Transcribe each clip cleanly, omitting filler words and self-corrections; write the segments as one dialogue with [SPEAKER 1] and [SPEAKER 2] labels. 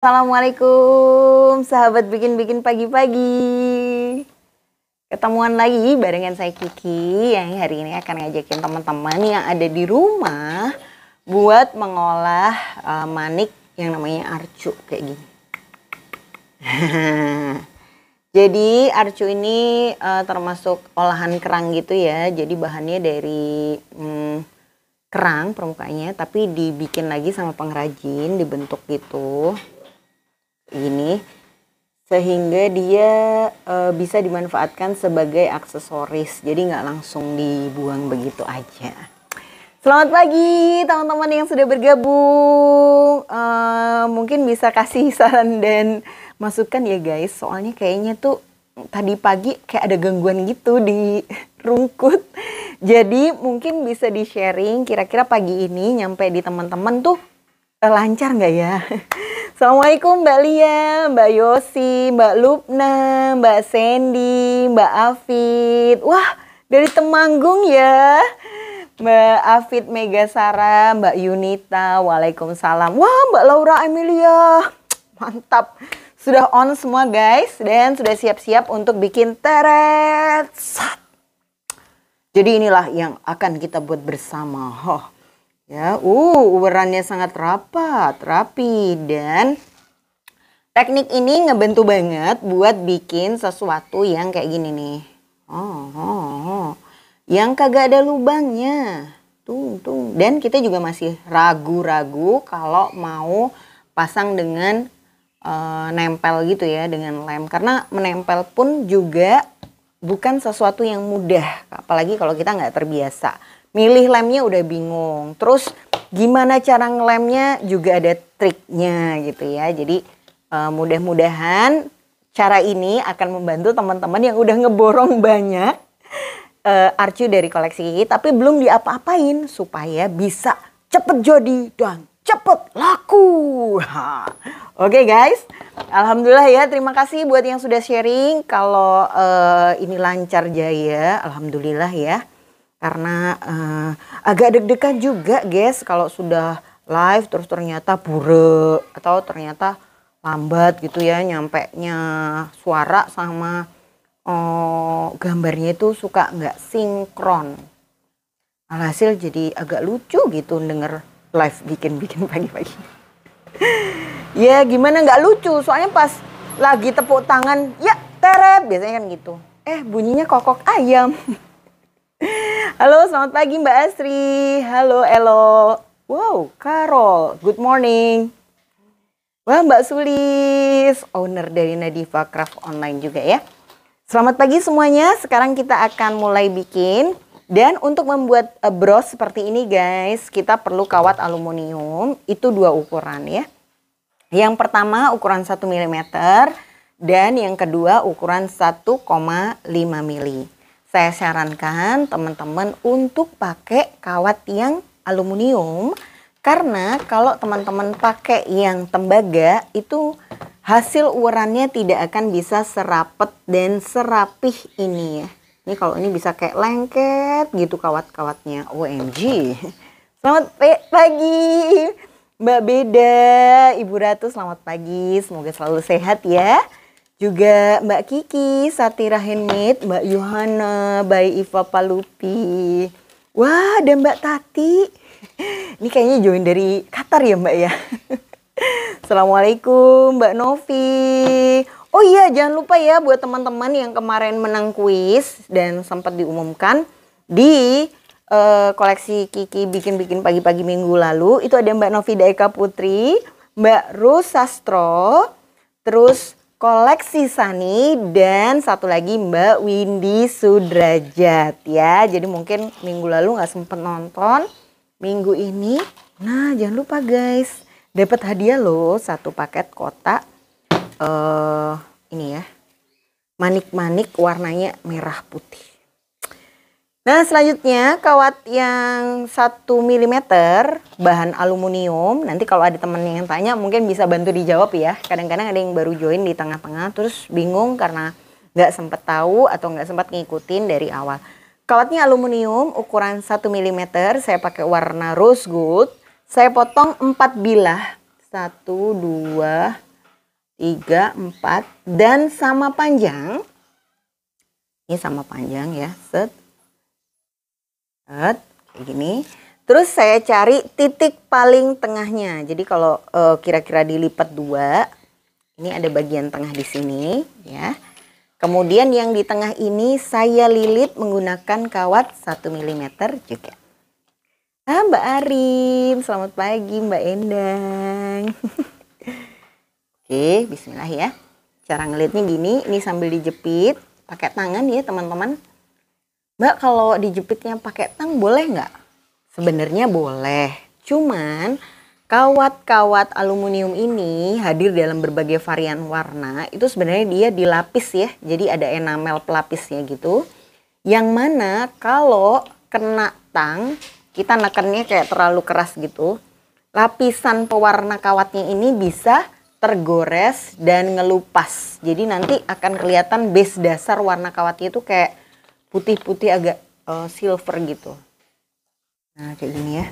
[SPEAKER 1] Assalamualaikum sahabat bikin-bikin pagi-pagi. Ketemuan lagi barengan saya Kiki yang hari ini akan ngajakin teman-teman yang ada di rumah buat mengolah manik yang namanya arcu kayak gini. Jadi arcu ini termasuk olahan kerang gitu ya. Jadi bahannya dari kerang permukaannya, tapi dibikin lagi sama pengrajin, dibentuk gitu. Ini sehingga dia bisa dimanfaatkan sebagai aksesoris, jadi nggak langsung dibuang begitu aja. Selamat pagi teman-teman yang sudah bergabung, mungkin bisa kasih saran dan masukan ya guys, soalnya kayaknya tuh tadi pagi kayak ada gangguan gitu di rungkut, jadi mungkin bisa di sharing kira-kira pagi ini nyampe di teman-teman tuh lancar nggak ya? Assalamualaikum Mbak Lia, Mbak Yosi, Mbak Lupna, Mbak Sandy, Mbak Afid. Wah, dari Temanggung ya. Mbak Afid Megasara, Mbak Yunita, Waalaikumsalam. Wah, Mbak Laura Emilia. Mantap. Sudah on semua guys dan sudah siap-siap untuk bikin teret. Jadi inilah yang akan kita buat bersama. Ya, uberannya sangat rapi dan teknik ini ngebantu banget buat bikin sesuatu yang kayak gini nih. Yang kagak ada lubangnya. Tuh. Dan kita juga masih ragu-ragu kalau mau pasang dengan nempel gitu ya, dengan lem. Karena menempel pun juga bukan sesuatu yang mudah, apalagi kalau kita nggak terbiasa. Milih lemnya udah bingung, terus gimana cara ngelemnya juga ada triknya gitu ya. Jadi mudah-mudahan cara ini akan membantu teman-teman yang udah ngeborong banyak arcu dari koleksi Kiki tapi belum diapa-apain supaya bisa cepet jadi dan cepet laku. Oke guys, alhamdulillah ya, terima kasih buat yang sudah sharing. Kalau ini lancar jaya, alhamdulillah ya. Karena agak deg-degan juga guys kalau sudah live terus ternyata bure atau ternyata lambat gitu ya nyampenya suara sama gambarnya itu suka nggak sinkron. Alhasil jadi agak lucu gitu denger live bikin-bikin pagi-pagi. Ya gimana nggak lucu, soalnya pas lagi tepuk tangan ya teret biasanya kan gitu. Bunyinya kokok ayam. Halo, selamat pagi Mbak Asri. Halo, Elo. Wow, Carol. Good morning. Wah, Mbak Sulis, owner dari Nadifa Craft Online juga ya. Selamat pagi semuanya. Sekarang kita akan mulai bikin. Dan untuk membuat bros seperti ini guys, kita perlu kawat aluminium. Itu 2 ukuran ya. Yang pertama ukuran 1 mm. Dan yang kedua ukuran 1,5 mm. Saya sarankan teman-teman untuk pakai kawat yang aluminium. Karena kalau teman-teman pakai yang tembaga itu hasil urannya tidak akan bisa serapet dan serapih ini ya. Ini kalau ini bisa kayak lengket gitu kawat-kawatnya. OMG. Selamat pagi Mbak Beda, Ibu Ratu selamat pagi. Semoga selalu sehat ya. Juga Mbak Kiki, Satira Handmade, Mbak Yohana, Mbak Iva Palupi. Wah, ada Mbak Tati. Ini kayaknya join dari Qatar ya Mbak ya. Assalamualaikum Mbak Novi. Oh iya, jangan lupa ya buat teman-teman yang kemarin menang kuis dan sempat diumumkan di koleksi Kiki bikin-bikin pagi-pagi minggu lalu. Itu ada Mbak Novi Daeka Putri, Mbak Rus Sastro, terus Koleksi Sani, dan satu lagi Mbak Windy Sudrajat ya. Jadi mungkin minggu lalu nggak sempet nonton, minggu ini. Nah jangan lupa guys, dapat hadiah loh 1 paket kotak ini ya, manik-manik warnanya merah putih. Nah selanjutnya kawat yang 1 mm bahan aluminium. Nanti kalau ada temen yang tanya mungkin bisa bantu dijawab ya. Kadang-kadang ada yang baru join di tengah-tengah terus bingung karena nggak sempet tahu atau nggak sempat ngikutin dari awal. Kawatnya aluminium ukuran 1 mm. Saya pakai warna rose gold. Saya potong 4 bilah. 1, 2, 3, 4, dan sama panjang. Ini sama panjang ya, set, kayak gini. Terus saya cari titik paling tengahnya. Jadi kalau kira-kira dilipat 2, ini ada bagian tengah di sini ya. Kemudian yang di tengah ini saya lilit menggunakan kawat 1 mm juga. Mbak Arin, selamat pagi Mbak Endang. Oke, bismillah ya. Cara ngelitnya gini, ini sambil dijepit pakai tangan ya teman-teman. Mbak, kalau dijepitnya pakai tang boleh nggak? Sebenarnya boleh, cuman kawat-kawat aluminium ini hadir dalam berbagai varian warna. Itu sebenarnya dia dilapis ya, jadi ada enamel pelapisnya gitu. Yang mana kalau kena tang, kita nekennya kayak terlalu keras gitu. Lapisan pewarna kawatnya ini bisa tergores dan ngelupas. Jadi nanti akan kelihatan base dasar warna kawatnya itu kayak putih-putih agak silver gitu. Nah kayak gini ya.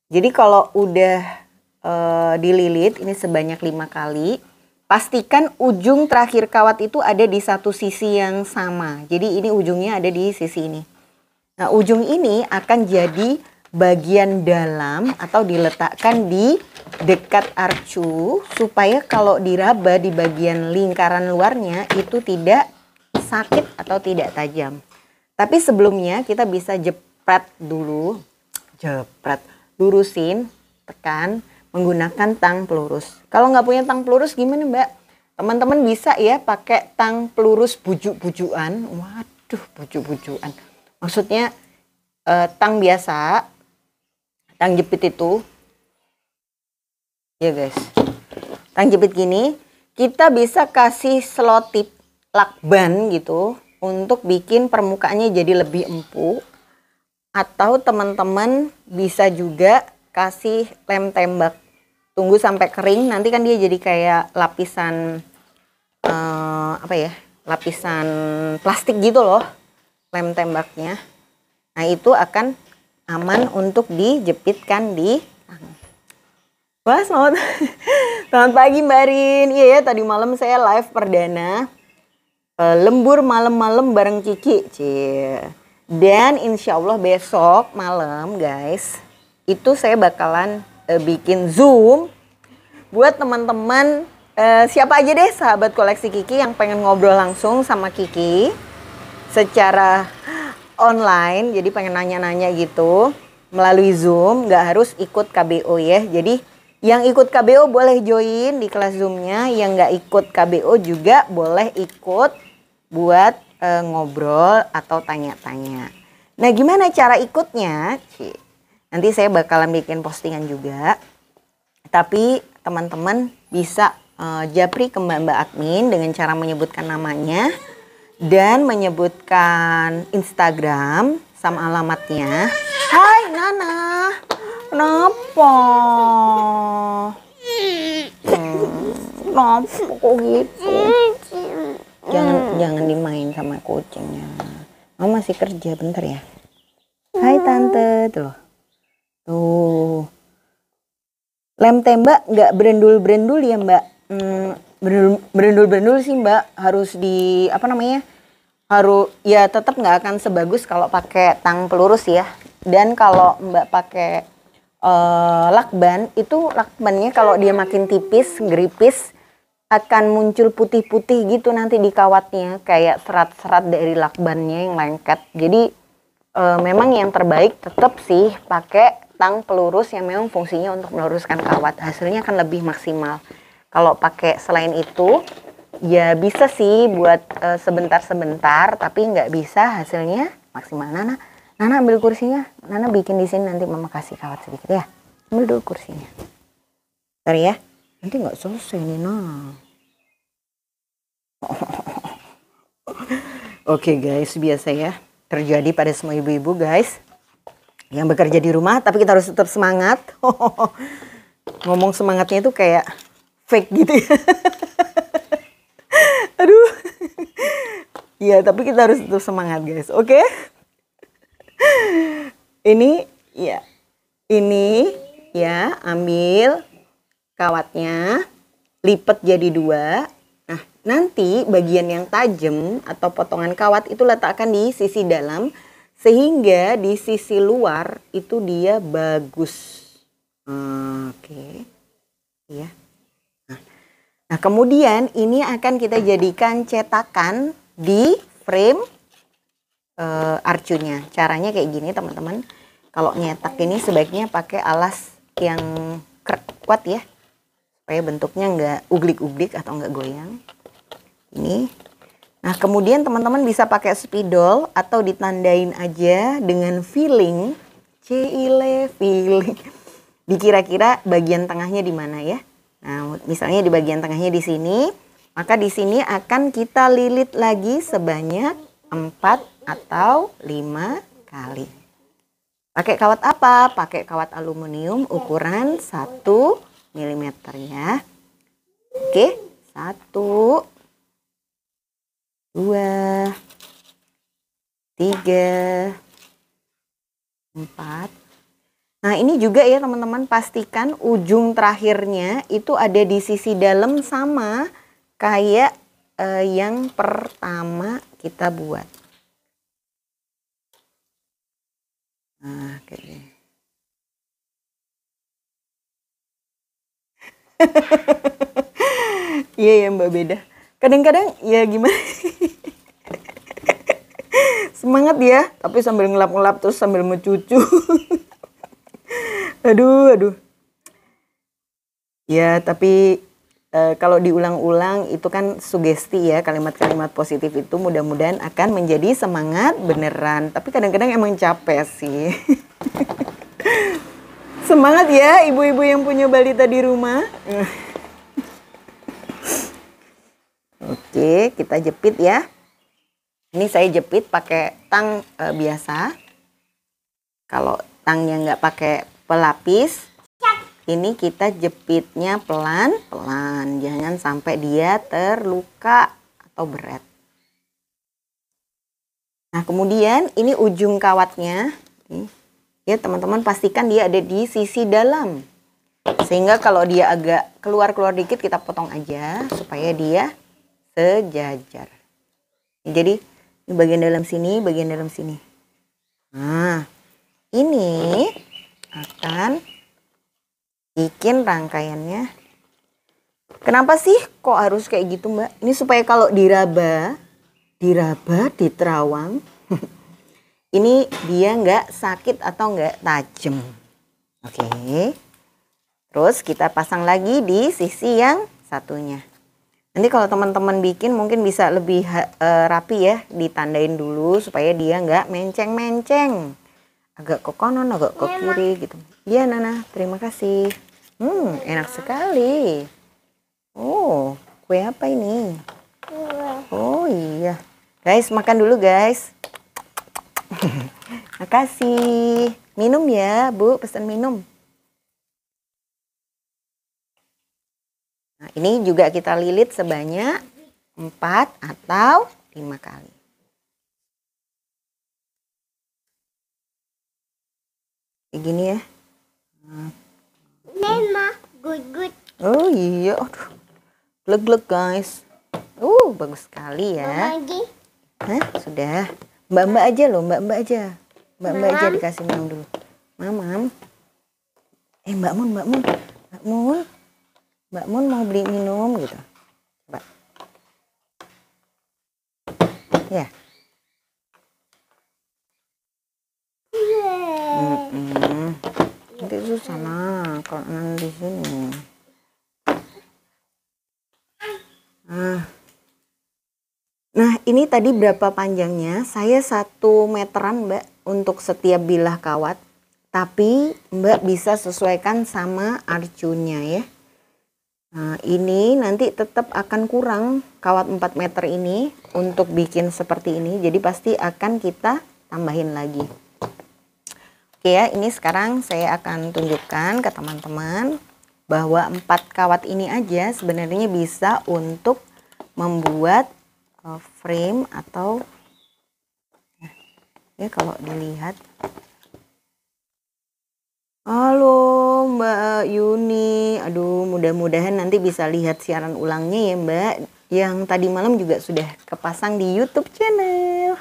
[SPEAKER 1] Jadi kalau udah dililit ini sebanyak 5 kali, pastikan ujung terakhir kawat itu ada di satu sisi yang sama. Jadi ini ujungnya ada di sisi ini. Nah ujung ini akan jadi bagian dalam atau diletakkan di dekat arcu supaya kalau diraba di bagian lingkaran luarnya itu tidak sakit atau tidak tajam. Tapi sebelumnya kita bisa jepret dulu, lurusin, tekan menggunakan tang pelurus. Kalau nggak punya tang pelurus gimana Mbak? Teman-teman bisa ya pakai tang pelurus bujuk-bujukan. Waduh, bujuk-bujukan. Maksudnya tang biasa, tang jepit itu. Ya guys, tang jepit gini, kita bisa kasih selotip lakban gitu untuk bikin permukaannya jadi lebih empuk. Atau teman-teman bisa juga kasih lem tembak. Tunggu sampai kering, nanti kan dia jadi kayak lapisan lapisan plastik gitu loh, lem tembaknya. Nah itu akan aman untuk dijepitkan di tangan. Wah selamat pagi Mbak Rin. Iya ya, tadi malam saya live perdana lembur malam-malam bareng Kiki. Dan insya Allah besok malam guys, itu saya bakalan bikin Zoom buat teman-teman siapa aja deh sahabat koleksi Kiki yang pengen ngobrol langsung sama Kiki secara online. Jadi pengen nanya-nanya gitu melalui Zoom, nggak harus ikut KBO ya. Jadi yang ikut KBO boleh join di kelas Zoom-nya, yang nggak ikut KBO juga boleh ikut buat ngobrol atau tanya-tanya. Nah gimana cara ikutnya? Nanti saya bakalan bikin postingan juga. Tapi teman-teman bisa japri ke mbak-mbak admin dengan cara menyebutkan namanya dan menyebutkan Instagram sama alamatnya. Hai Nana, kenapa? Kenapa kok gitu? Jangan dimain sama kucingnya. Mama masih kerja, bentar ya. Hai tante, tuh. Lem tembak nggak berendul-berendul ya Mbak? Berendul-berendul sih Mbak. Harus harus ya tetap nggak akan sebagus kalau pakai tang pelurus ya. Dan kalau Mbak pakai lakban, itu lakbannya kalau dia makin tipis, geripis, akan muncul putih-putih gitu nanti di kawatnya, kayak serat-serat dari lakbannya yang lengket. Jadi memang yang terbaik tetap sih pakai tang pelurus yang memang fungsinya untuk meluruskan kawat. Hasilnya akan lebih maksimal. Kalau pakai selain itu ya bisa sih buat sebentar-sebentar, tapi nggak bisa hasilnya maksimal. Nana ambil kursinya, Nana bikin di sini, nanti Mama kasih kawat sedikit ya. Ambil dulu kursinya. Bentar ya. Nanti nggak selesai nih Oke guys, biasa ya terjadi pada semua ibu-ibu guys yang bekerja di rumah, tapi kita harus tetap semangat. Ngomong semangatnya itu kayak fake gitu ya. Aduh. Ya tapi kita harus tetap semangat guys, oke? Ini ya ambil kawatnya, lipat jadi 2. Nah, nanti bagian yang tajam atau potongan kawat itu letakkan di sisi dalam sehingga di sisi luar itu dia bagus. Oke. Ya. Nah, kemudian ini akan kita jadikan cetakan di frame arcunya. Caranya kayak gini, teman-teman. Kalau nyetak ini sebaiknya pakai alas yang kuat ya, supaya bentuknya nggak uglik-uglik atau nggak goyang. Ini. Nah, kemudian teman-teman bisa pakai spidol atau ditandain aja dengan filling. Cile filling. Dikira-kira bagian tengahnya di mana ya? Nah, misalnya di bagian tengahnya di sini, maka di sini akan kita lilit lagi sebanyak 4 atau 5 kali. Pakai kawat apa? Pakai kawat aluminium ukuran 1 mm ya. Oke, 1, 2, 3, 4. Nah, ini juga ya teman-teman, pastikan ujung terakhirnya itu ada di sisi dalam sama kayak yang pertama kita buat. Nah, kayak gini. Iya ya Mbak, beda. Kadang-kadang ya gimana. Semangat ya, tapi sambil ngelap-ngelap terus sambil mencucu. Aduh. Ya, tapi kalau diulang-ulang itu kan sugesti ya, kalimat-kalimat positif itu mudah-mudahan akan menjadi semangat beneran. Tapi kadang-kadang emang capek sih. Semangat ya ibu-ibu yang punya balita di rumah. Oke, kita jepit ya. Ini saya jepit pakai tang biasa. Kalau tangnya nggak pakai pelapis, ini kita jepitnya pelan-pelan, jangan sampai dia terluka atau berat. Nah, kemudian ini ujung kawatnya, ya teman-teman pastikan dia ada di sisi dalam. Sehingga kalau dia agak keluar-keluar dikit kita potong aja supaya dia sejajar. Jadi ini bagian dalam sini, bagian dalam sini. Nah, ini akan bikin rangkaiannya. Kenapa sih kok harus kayak gitu Mbak? Ini supaya kalau diraba, diterawang, ini dia nggak sakit atau nggak tajam. Oke. Terus kita pasang lagi di sisi yang satunya. Nanti kalau teman-teman bikin mungkin bisa lebih rapi ya, ditandain dulu supaya dia nggak menceng-menceng. Agak ke kanan, agak ke kiri gitu. Iya Nana, terima kasih. Enak sekali. Oh, kue apa ini? Oh iya. Guys, makan dulu guys. Makasih. Minum ya Bu, pesan minum. Nah, ini juga kita lilit sebanyak 4 atau 5 kali. Kayak gini ya.
[SPEAKER 2] Mama, good.
[SPEAKER 1] Oh iya, aduh. Gleg-gleg guys. Bagus sekali ya.
[SPEAKER 2] Lagi.
[SPEAKER 1] Hah, sudah. Mbak-mbak aja loh, mbak-mbak aja. Mbak-mbak aja dikasih minum dulu. Mamam. Mbak Mun mau beli minum gitu. Coba. Ya. Nanti itu sana kalau di sini. Nah, ini tadi berapa panjangnya? Saya 1 meteran Mbak untuk setiap bilah kawat. Tapi Mbak bisa sesuaikan sama arcunya ya. Nah, ini nanti tetap akan kurang kawat 4 meter ini untuk bikin seperti ini. Jadi pasti akan kita tambahin lagi. Oke ya, ini sekarang saya akan tunjukkan ke teman-teman bahwa 4 kawat ini aja sebenarnya bisa untuk membuat frame atau ya kalau dilihat Halo Mbak Yuni, aduh mudah-mudahan nanti bisa lihat siaran ulangnya ya Mbak. Yang tadi malam juga sudah kepasang di YouTube channel.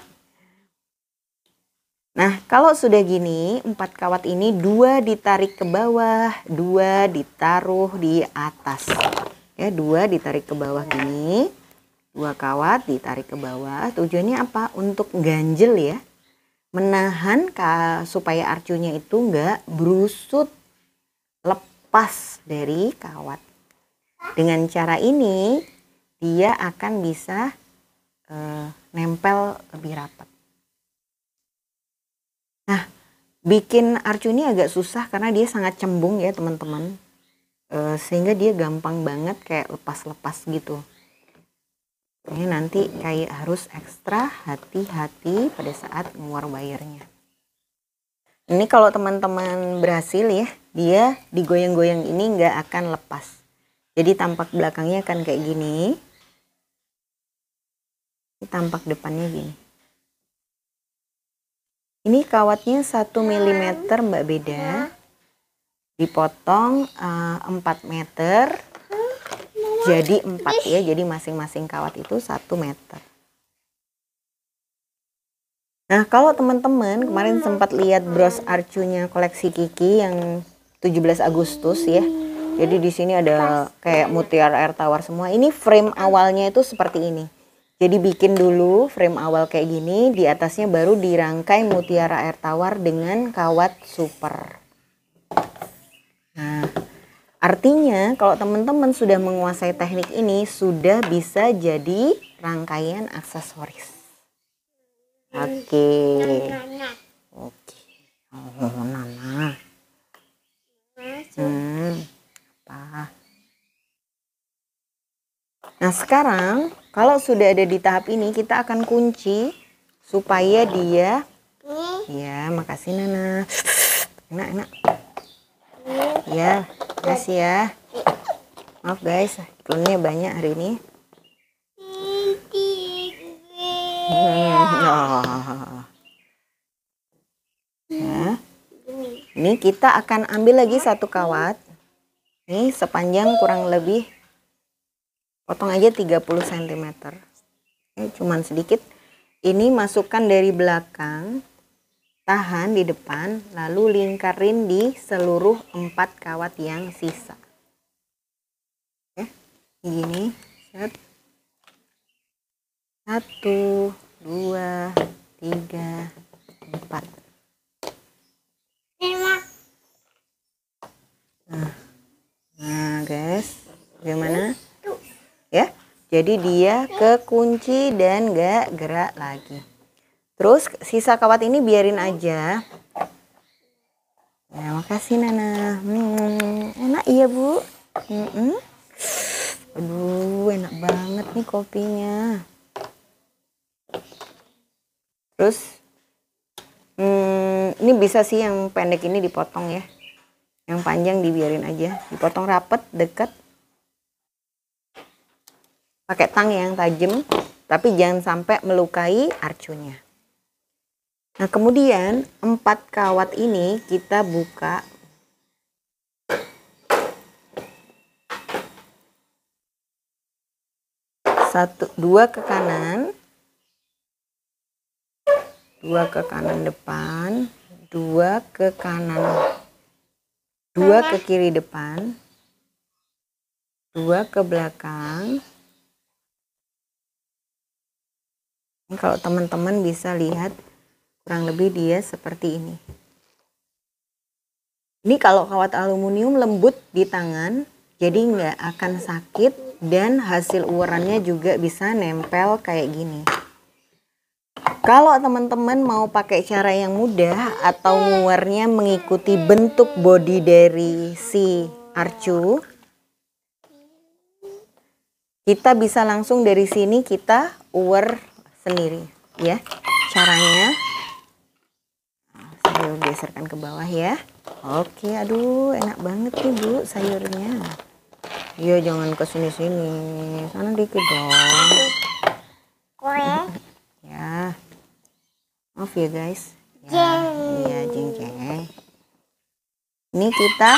[SPEAKER 1] Nah kalau sudah gini, 4 kawat ini 2 ditarik ke bawah, 2 ditaruh di atas. Ya 2 ditarik ke bawah gini, 2 kawat ditarik ke bawah. Tujuannya apa? Untuk ganjel ya. Menahan supaya arcunya itu enggak berusut, lepas dari kawat. Dengan cara ini dia akan bisa nempel lebih rapat. Nah, bikin arcu ini agak susah karena dia sangat cembung ya teman-teman. Sehingga dia gampang banget kayak lepas-lepas gitu. Ini nanti kayak harus ekstra hati-hati pada saat ngeluar wire-nya. Ini kalau teman-teman berhasil ya, dia digoyang-goyang ini nggak akan lepas. Jadi tampak belakangnya akan kayak gini. Ini tampak depannya gini. Ini kawatnya 1 mm Mbak Beda. Dipotong 4 meter. Jadi 4 ya, jadi masing-masing kawat itu 1 meter. Nah kalau teman-teman kemarin sempat lihat bros arcunya koleksi Kiki yang 17 Agustus ya. Jadi di sini ada kayak mutiara air tawar semua. Ini frame awalnya itu seperti ini. Jadi bikin dulu frame awal kayak gini, di atasnya baru dirangkai mutiara air tawar dengan kawat super. Nah, artinya kalau teman-teman sudah menguasai teknik ini sudah bisa jadi rangkaian aksesoris. Oke. Oke. Oh, Nana. Apa? Nah, sekarang kalau sudah ada di tahap ini kita akan kunci supaya dia ya, makasih Nana. Enak. Ya, kasih ya. Maaf guys, iklannya banyak hari ini. Ya. Ini kita akan ambil lagi 1 kawat. Ini sepanjang kurang lebih, potong aja 30 cm. Ini cuman sedikit. Ini masukkan dari belakang, tahan di depan, lalu lingkarin di seluruh 4 kawat yang sisa. Oke, gini. Set. 1, 2, 3, 4. Nah guys, bagaimana? Ya, jadi dia kekunci dan gak gerak lagi. Terus sisa kawat ini biarin aja. Ya, makasih Nana. Enak iya Bu. Aduh, enak banget nih kopinya. Terus ini bisa sih yang pendek ini dipotong ya. Yang panjang dibiarin aja. Dipotong rapet, deket. Pakai tang yang tajam, tapi jangan sampai melukai arcunya. Nah, kemudian 4 kawat ini kita buka. 2 ke kanan. 2 ke kanan depan, 2 ke kanan, 2 ke kiri depan, 2 ke belakang. Ini kalau teman-teman bisa lihat kurang lebih dia seperti ini. Ini kalau kawat aluminium lembut di tangan, jadi nggak akan sakit dan hasil uwarannya juga bisa nempel kayak gini. Kalau teman-teman mau pakai cara yang mudah atau nguarnya mengikuti bentuk bodi dari si arcu, kita bisa langsung dari sini kita uar sendiri ya. Caranya saya geserkan ke bawah ya. Oke, aduh enak banget nih Bu sayurnya. Iya, jangan ke sini-sini, sana dikit dong. Ya. Maaf ya guys. Ya, iya jeng-jeng. Ini kita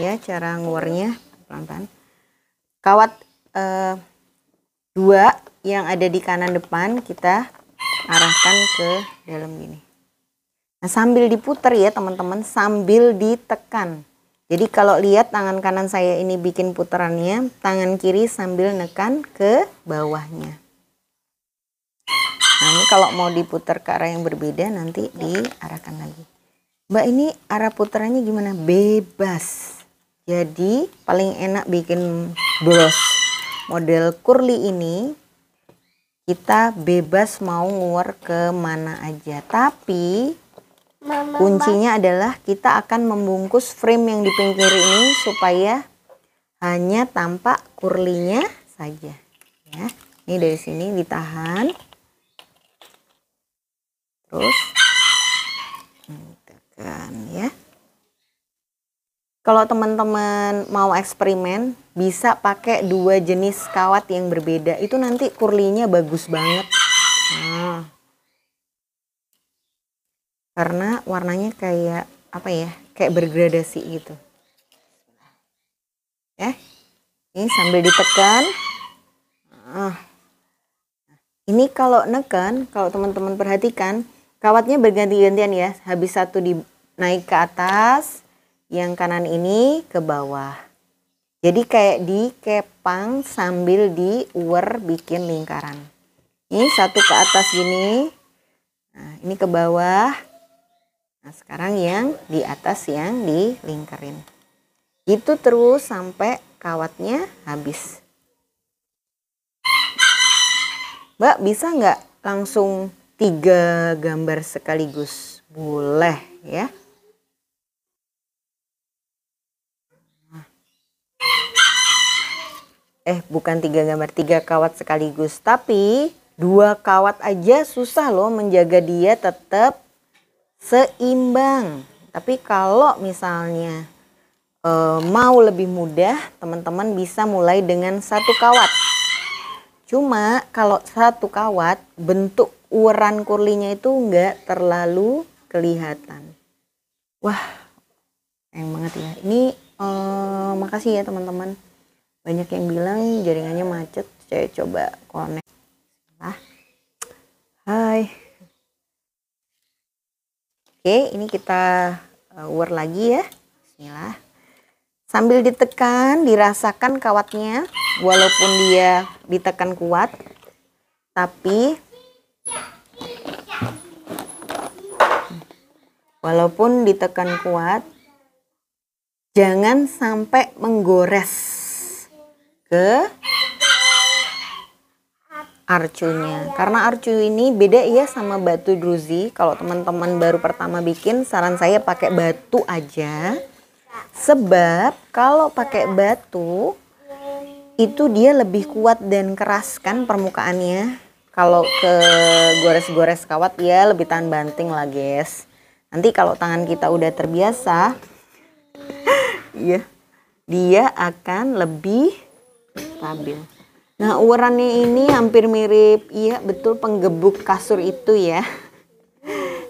[SPEAKER 1] ya cara nguarnya pelan-pelan. Kawat 2 yang ada di kanan depan kita arahkan ke dalam gini. Nah, sambil diputar ya teman-teman, sambil ditekan. Jadi kalau lihat tangan kanan saya ini bikin putarannya, tangan kiri sambil nekan ke bawahnya. Nah, ini kalau mau diputar ke arah yang berbeda nanti diarahkan lagi. Mbak, ini arah putarannya gimana? Bebas. Jadi paling enak bikin bros model curly ini, kita bebas mau nguar ke mana aja. Tapi kuncinya adalah kita akan membungkus frame yang di pinggir ini supaya hanya tampak curly-nya saja. Ya, ini dari sini ditahan. Terus tekan ya. Kalau teman-teman mau eksperimen, bisa pakai 2 jenis kawat yang berbeda. Itu nanti curly-nya bagus banget. Nah, karena warnanya kayak apa ya? Kayak bergradasi gitu. Ya. Ini sambil ditekan. Ini kalau neken, kalau teman-teman perhatikan, kawatnya berganti-gantian ya. Habis satu naik ke atas, yang kanan ini ke bawah. Jadi kayak dikepang sambil diuwer bikin lingkaran. Ini satu ke atas gini. Nah, ini ke bawah. Nah, sekarang yang di atas yang dilingkarin. Itu terus sampai kawatnya habis. Mbak, bisa nggak langsung 3 gambar sekaligus? Boleh ya. Bukan 3 gambar, 3 kawat sekaligus. Tapi 2 kawat aja susah loh menjaga dia tetap seimbang. Tapi kalau misalnya mau lebih mudah, teman-teman bisa mulai dengan 1 kawat. Cuma kalau 1 kawat, bentuk uran curly-nya itu nggak terlalu kelihatan. Wah, sayang banget ya. Ini makasih ya teman-teman. Banyak yang bilang jaringannya macet. Saya coba connect. Hai. Oke, ini kita uwer lagi ya. Bismillah. Sambil ditekan, dirasakan kawatnya. Walaupun dia ditekan kuat, tapi walaupun ditekan kuat, jangan sampai menggores ke arcunya. Karena arcu ini beda ya sama batu druzy. Kalau teman-teman baru pertama bikin, saran saya pakai batu aja. Sebab kalau pakai batu itu dia lebih kuat dan keras kan permukaannya. Kalau ke gores-gores kawat ya lebih tahan banting lah guys. Nanti kalau tangan kita udah terbiasa, ya dia akan lebih stabil. Nah, urannya ini hampir mirip, iya betul, penggebuk kasur itu ya.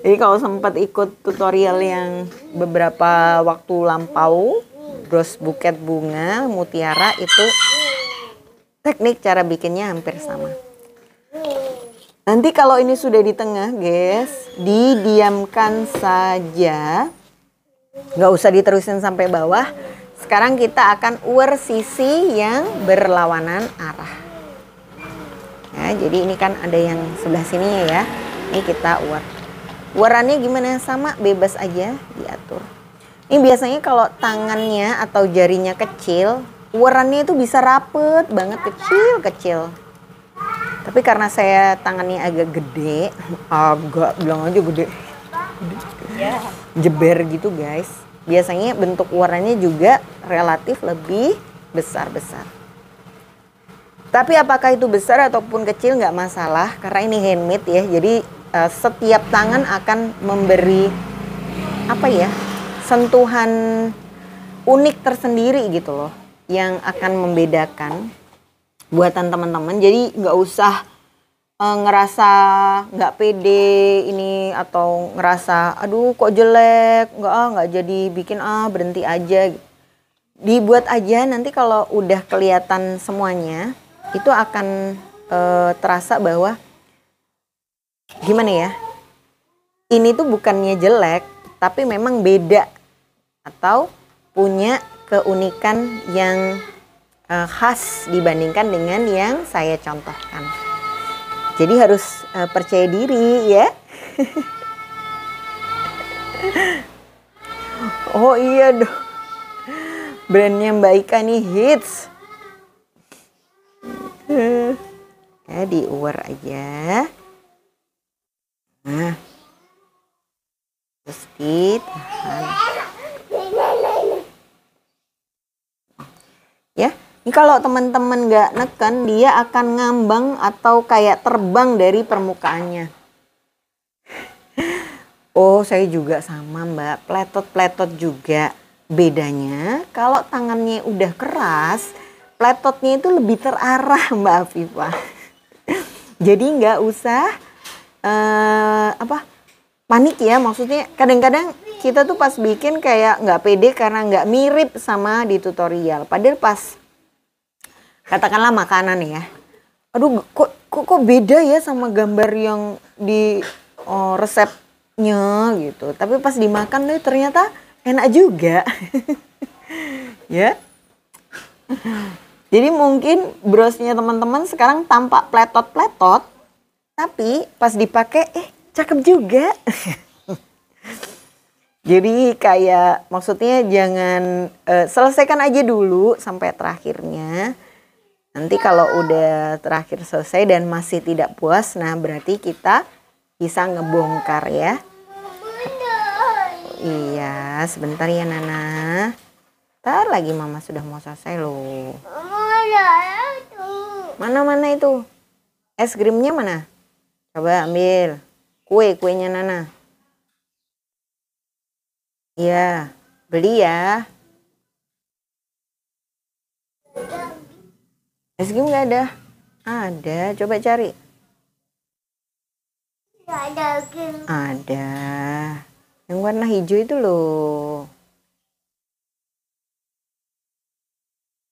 [SPEAKER 1] Jadi kalau sempat ikut tutorial yang beberapa waktu lampau, bros buket bunga mutiara, itu teknik cara bikinnya hampir sama. Nanti kalau ini sudah di tengah guys, didiamkan saja, nggak usah diterusin sampai bawah. Sekarang kita akan uwer sisi yang berlawanan arah. Ya, jadi ini kan ada yang sebelah sininya ya. Ini kita uwer. Uwerannya gimana? Sama, bebas aja diatur. Ini biasanya kalau tangannya atau jarinya kecil, uwerannya itu bisa rapet banget, kecil-kecil. Tapi karena saya tangannya agak gede, agak bilang aja gede, jeber gitu guys. Biasanya bentuk warnanya juga relatif lebih besar-besar. Tapi apakah itu besar ataupun kecil nggak masalah, karena ini handmade ya. Jadi setiap tangan akan memberi apa ya, sentuhan unik tersendiri gitu loh, yang akan membedakan buatan teman-teman. Jadi nggak usah ngerasa nggak pede ini atau ngerasa aduh kok jelek, nggak jadi bikin, berhenti aja. Dibuat aja, nanti kalau udah kelihatan semuanya itu akan terasa bahwa gimana ya, ini tuh bukannya jelek tapi memang beda atau punya keunikan yang khas dibandingkan dengan yang saya contohkan. Jadi harus percaya diri ya. Oh iya dong, brandnya Mbak Ika nih hits. Ya diuwer aja. Nah, terus ditahan. Ya, ini kalau teman-teman nggak neken, dia akan ngambang atau kayak terbang dari permukaannya. Oh, saya juga sama Mbak, pletot-pletot juga. Bedanya kalau tangannya udah keras, pletotnya itu lebih terarah Mbak Afifah. Jadi nggak usah panik ya, maksudnya kadang-kadang kita tuh pas bikin kayak nggak pede karena nggak mirip sama di tutorial. Padahal pas katakanlah makanan ya, aduh kok beda ya sama gambar yang di resepnya gitu. Tapi pas dimakan deh ternyata enak juga. Ya. Jadi mungkin brosnya teman-teman sekarang tampak pletot-pletot, tapi pas dipakai cakep juga. Jadi kayak maksudnya jangan selesaikan aja dulu sampai terakhirnya. Nanti kalau udah terakhir selesai dan masih tidak puas, nah berarti kita bisa ngebongkar ya. Iya, sebentar ya Nana. Ntar lagi Mama sudah mau selesai loh. Mana itu? Es krimnya mana? Coba ambil. Kuenya Nana. Iya, beli ya. Es krim nggak ada? Ada, coba cari. Ada. Yang warna hijau itu loh.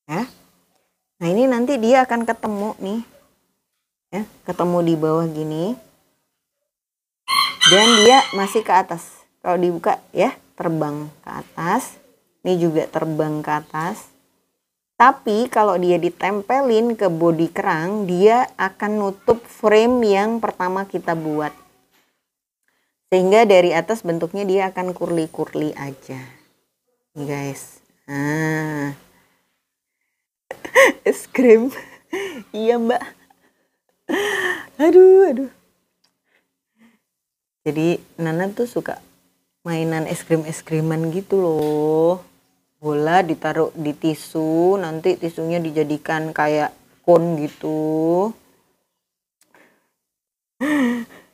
[SPEAKER 1] Ya. Nah ini nanti dia akan ketemu nih. Ya, ketemu di bawah gini. Dan dia masih ke atas. Kalau dibuka ya, terbang ke atas. Ini juga terbang ke atas. Tapi kalau dia ditempelin ke bodi kerang, dia akan nutup frame yang pertama kita buat. Sehingga dari atas bentuknya dia akan kurli-kurli aja. Nih guys. Nah. Es krim. Iya Mbak. Aduh. Jadi Nana tuh suka mainan es krim-es-kriman gitu loh. Bola ditaruh di tisu, nanti tisunya dijadikan kayak cone gitu.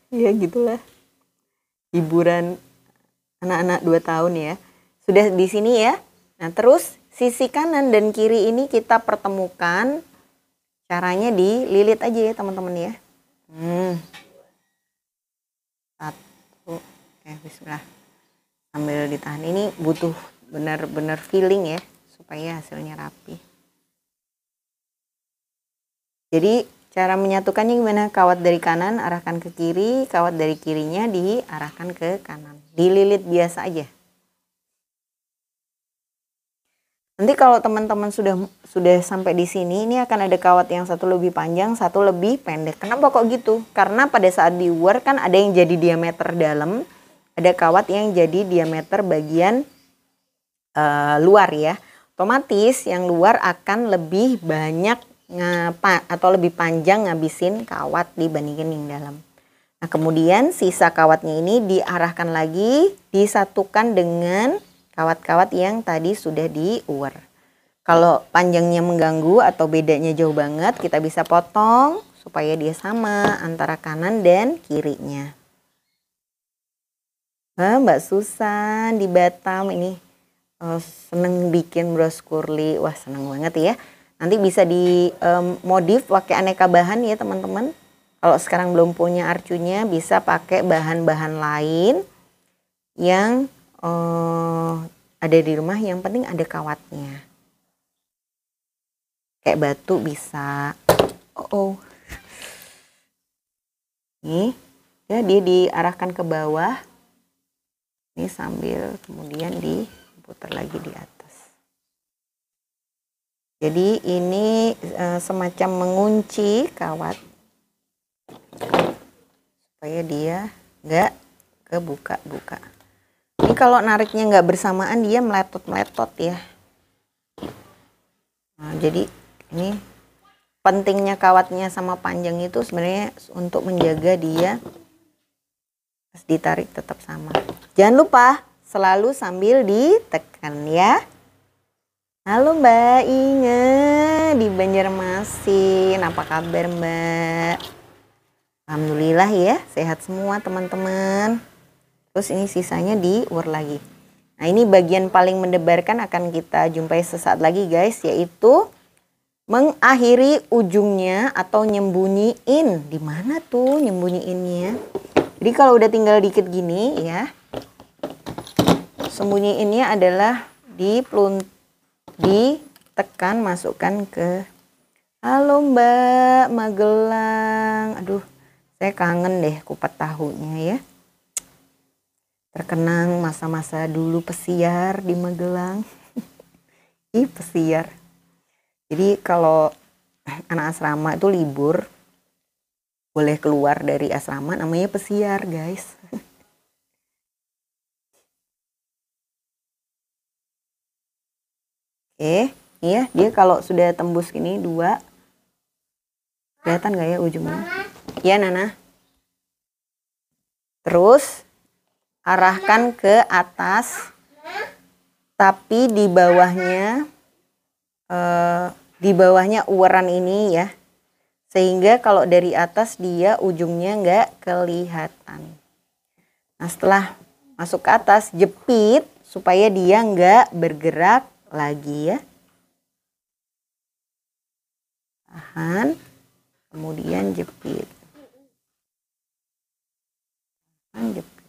[SPEAKER 1] Ya gitulah. Hiburan anak-anak 2 tahun ya. Sudah di sini ya. Nah terus sisi kanan dan kiri ini kita pertemukan. Caranya dililit aja ya teman-teman ya. Satu. Bismillah. Sambil ditahan. Ini butuh benar-benar feeling ya. Supaya hasilnya rapi. Jadi cara menyatukannya gimana? Kawat dari kanan arahkan ke kiri. Kawat dari kirinya diarahkan ke kanan. Dililit biasa aja. Nanti kalau teman-teman sudah sampai di sini, ini akan ada kawat yang satu lebih panjang, satu lebih pendek. Kenapa kok gitu? Karena pada saat di war kan ada yang jadi diameter dalam, ada kawat yang jadi diameter bagian luar ya. Otomatis yang luar akan lebih banyak atau lebih panjang ngabisin kawat dibandingin yang dalam. Nah kemudian sisa kawatnya ini diarahkan lagi, disatukan dengan kawat-kawat yang tadi sudah diuwer. Kalau panjangnya mengganggu atau bedanya jauh banget, kita bisa potong supaya dia sama antara kanan dan kirinya. Mbak Susan di Batam ini seneng bikin bros curly. Wah seneng banget ya. Nanti bisa di modif pakai aneka bahan ya teman-teman. Kalau sekarang belum punya arcunya, bisa pakai bahan-bahan lain yang ada di rumah, yang penting ada kawatnya. Kayak batu bisa. Nih, ya, dia diarahkan ke bawah. Ini sambil kemudian diputar lagi di atas. Jadi ini semacam mengunci kawat supaya dia nggak kebuka-buka. Ini kalau nariknya nggak bersamaan, dia meletot-meletot ya. Nah, jadi ini pentingnya kawatnya sama panjang itu sebenarnya untuk menjaga dia pas ditarik tetap sama. Jangan lupa selalu sambil ditekan ya. Halo Mbak Inge di Banjarmasin, apa kabar Mbak? Alhamdulillah ya, sehat semua teman-teman. Terus ini sisanya diulur lagi. Nah, ini bagian paling mendebarkan akan kita jumpai sesaat lagi guys, yaitu mengakhiri ujungnya atau nyembunyiin. Di mana tuh nyembunyiinnya? Jadi kalau udah tinggal dikit gini ya, sembunyiinnya adalah ditekan, masukkan ke. Halo Mbak Magelang. Aduh, saya kangen deh kupat tahunya ya. Terkenang masa-masa dulu pesiar di Magelang. Ih, pesiar. Jadi kalau anak asrama itu libur, boleh keluar dari asrama, namanya pesiar guys. Oke, iya, dia kalau sudah tembus gini 2, kelihatan gak ya ujungnya? Iya Nana. Terus arahkan ke atas, tapi di bawahnya uaran ini ya, sehingga kalau dari atas dia ujungnya nggak kelihatan. Nah, setelah masuk ke atas, jepit supaya dia nggak bergerak lagi ya. Tahan, kemudian jepit. Tahan, jepit.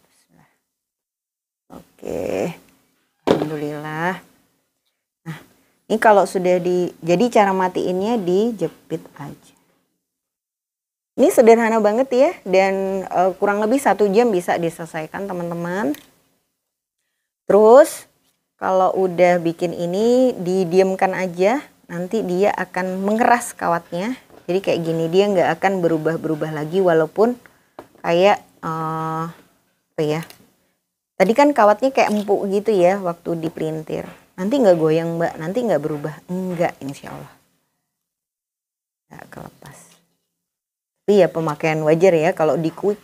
[SPEAKER 1] Oke, alhamdulillah. Nah, ini kalau sudah jadi cara matiinnya dijepit aja. Ini sederhana banget ya, dan kurang lebih 1 jam bisa diselesaikan teman-teman. Terus kalau udah bikin ini didiamkan aja, nanti dia akan mengeras kawatnya. Jadi kayak gini, dia nggak akan berubah-berubah lagi walaupun kayak apa ya? Tadi kan kawatnya kayak empuk gitu ya waktu dipelintir. Nanti nggak goyang Mbak, nanti nggak berubah. Enggak, insya Allah. Nggak kelepas. Tapi ya pemakaian wajar ya, kalau di kuik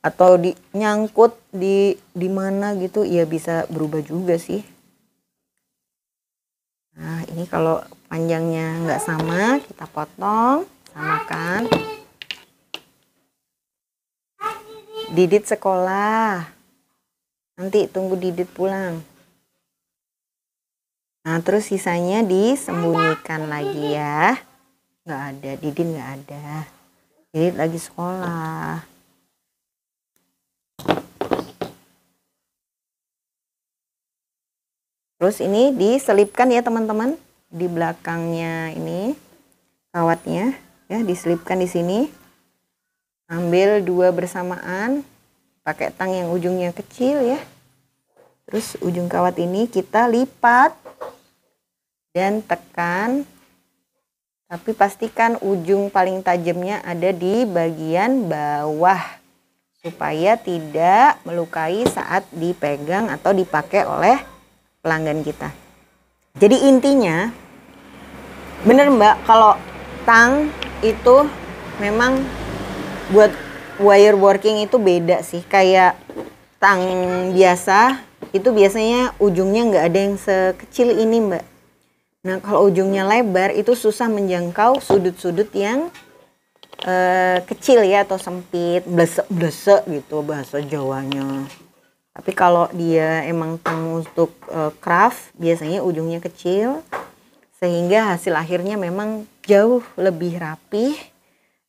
[SPEAKER 1] atau nyangkut di mana gitu, ya bisa berubah juga sih. Nah, ini kalau panjangnya nggak sama, kita potong, samakan. Didit sekolah. Nanti tunggu Didit pulang. Nah, terus sisanya disembunyikan lagi ya. Nggak ada, Didit nggak ada. Didit lagi sekolah. Terus ini diselipkan ya teman-teman. Di belakangnya ini kawatnya ya, diselipkan di sini. Ambil 2 bersamaan, pakai tang yang ujungnya kecil ya. Terus ujung kawat ini kita lipat dan tekan. Tapi pastikan ujung paling tajamnya ada di bagian bawah, supaya tidak melukai saat dipegang atau dipakai oleh pelanggan kita. Jadi intinya, bener Mbak, kalau tang itu memang buat wire working itu beda sih. Kayak tang biasa itu biasanya ujungnya nggak ada yang sekecil ini Mbak. Nah, kalau ujungnya lebar itu susah menjangkau sudut-sudut yang kecil ya, atau sempit, blesek-blesek gitu bahasa Jawanya. Tapi kalau dia emang tang untuk craft, biasanya ujungnya kecil, sehingga hasil akhirnya memang jauh lebih rapih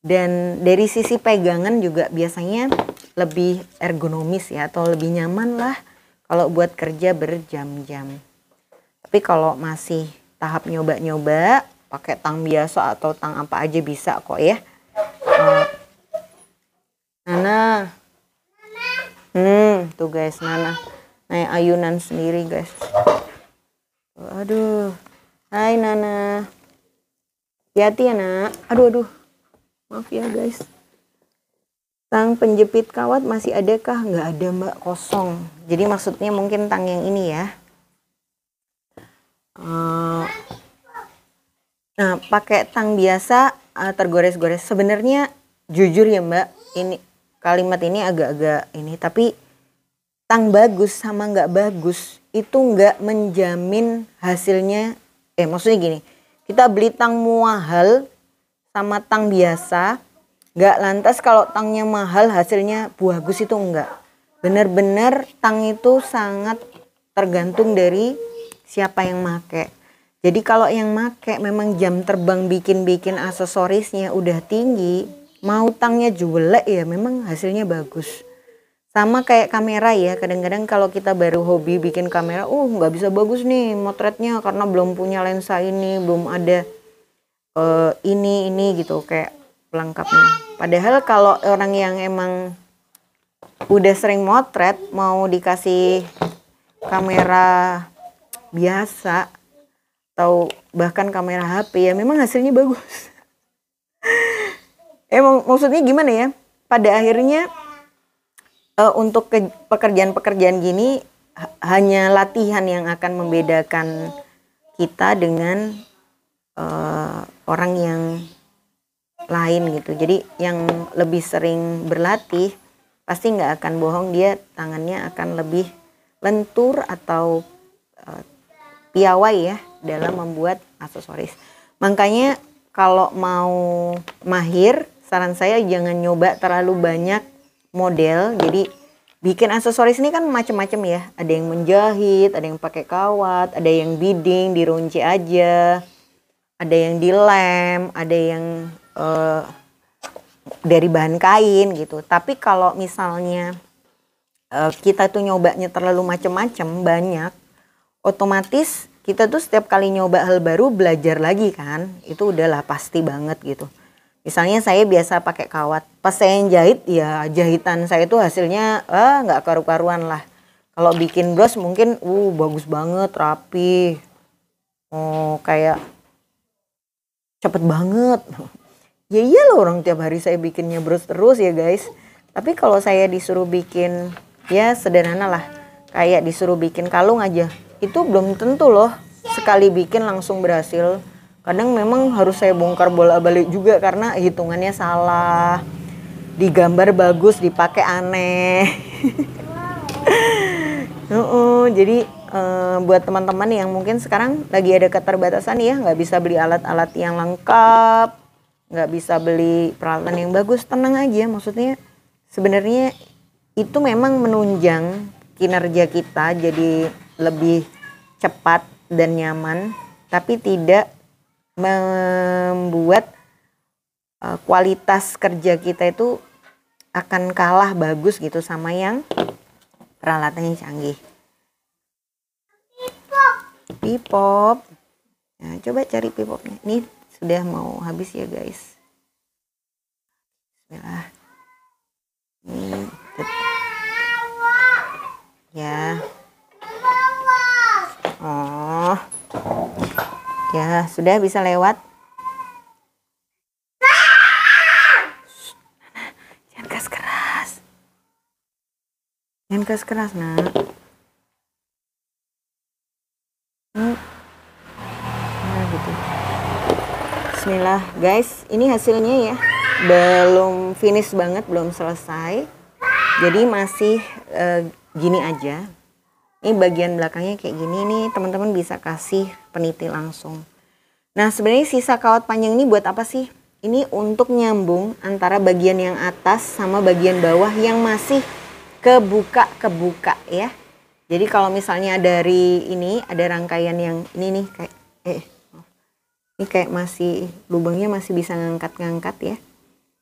[SPEAKER 1] Dan dari sisi pegangan juga biasanya lebih ergonomis ya, atau lebih nyaman lah kalau buat kerja berjam-jam. Tapi kalau masih tahap nyoba-nyoba, pakai tang biasa atau tang apa aja bisa kok ya. Nana. Tuh guys, Nana naik ayunan sendiri guys. Aduh. Hai Nana. Hati-hati ya nak. Aduh. Maaf ya guys. Tang penjepit kawat masih ada kah? Nggak ada mbak, kosong. Jadi maksudnya mungkin tang yang ini ya. Nah, pakai tang biasa tergores-gores. Sebenarnya jujur ya mbak, ini kalimat ini agak-agak ini, tapi tang bagus sama nggak bagus itu nggak menjamin hasilnya. Maksudnya gini, kita beli tang mahal sama tang biasa, nggak lantas kalau tangnya mahal hasilnya bagus, itu enggak. Bener-bener tang itu sangat tergantung dari siapa yang make. Jadi kalau yang make memang jam terbang bikin aksesorisnya udah tinggi, mau tangnya jelek ya memang hasilnya bagus. Sama kayak kamera ya, kadang-kadang kalau kita baru hobi bikin kamera, nggak bisa bagus nih motretnya karena belum punya lensa ini, belum ada ini gitu kayak pelengkapnya. Padahal kalau orang yang emang udah sering motret mau dikasih kamera biasa atau bahkan kamera HP ya memang hasilnya bagus. Maksudnya gimana ya? Pada akhirnya untuk pekerjaan-pekerjaan gini hanya latihan yang akan membedakan kita dengan orang yang lain gitu. Jadi yang lebih sering berlatih pasti nggak akan bohong, dia tangannya akan lebih lentur atau piawai ya dalam membuat aksesoris. Makanya kalau mau mahir, saran saya jangan nyoba terlalu banyak model. Jadi bikin aksesoris ini kan macam-macam ya. Ada yang menjahit, ada yang pakai kawat, ada yang bidding, dirunci aja, ada yang dilem, ada yang dari bahan kain gitu. Tapi kalau misalnya kita tuh nyobanya terlalu macam-macam, banyak, otomatis kita tuh setiap kali nyoba hal baru belajar lagi kan. Itu udahlah pasti banget gitu. Misalnya saya biasa pakai kawat, pas saya yang jahit ya jahitan saya tuh hasilnya nggak karu-karuan lah. Kalau bikin bros mungkin bagus banget, rapi, kayak cepet banget. Ya iyalah orang tiap hari saya bikinnya bros terus ya guys. Tapi kalau saya disuruh bikin ya sederhana lah, kayak disuruh bikin kalung aja, itu belum tentu loh sekali bikin langsung berhasil. Kadang memang harus saya bongkar bolak-balik juga karena hitungannya salah. Digambar bagus, dipakai aneh. Jadi buat teman-teman yang mungkin sekarang lagi ada keterbatasan ya, nggak bisa beli alat-alat yang lengkap, nggak bisa beli peralatan yang bagus, tenang aja. Maksudnya sebenarnya itu memang menunjang kinerja kita jadi lebih cepat dan nyaman, tapi tidak membuat kualitas kerja kita itu akan kalah bagus gitu sama yang peralatannya canggih. Pipop. Nah, coba cari pipopnya. Ini sudah mau habis ya guys. Bismillah. Ini ya. Ya, sudah bisa lewat. Jangan keras-keras. Jangan keras-keras, nak. Nah, gitu. Bismillah, guys. Ini hasilnya ya. Belum finish banget, belum selesai. Jadi masih gini aja. Ini bagian belakangnya kayak gini nih, teman-teman bisa kasih peniti langsung. Nah sebenarnya sisa kawat panjang ini buat apa sih? Ini untuk nyambung antara bagian yang atas sama bagian bawah yang masih kebuka ya. Jadi kalau misalnya dari ini ada rangkaian yang ini nih kayak ini kayak masih lubangnya masih bisa ngangkat-ngangkat ya.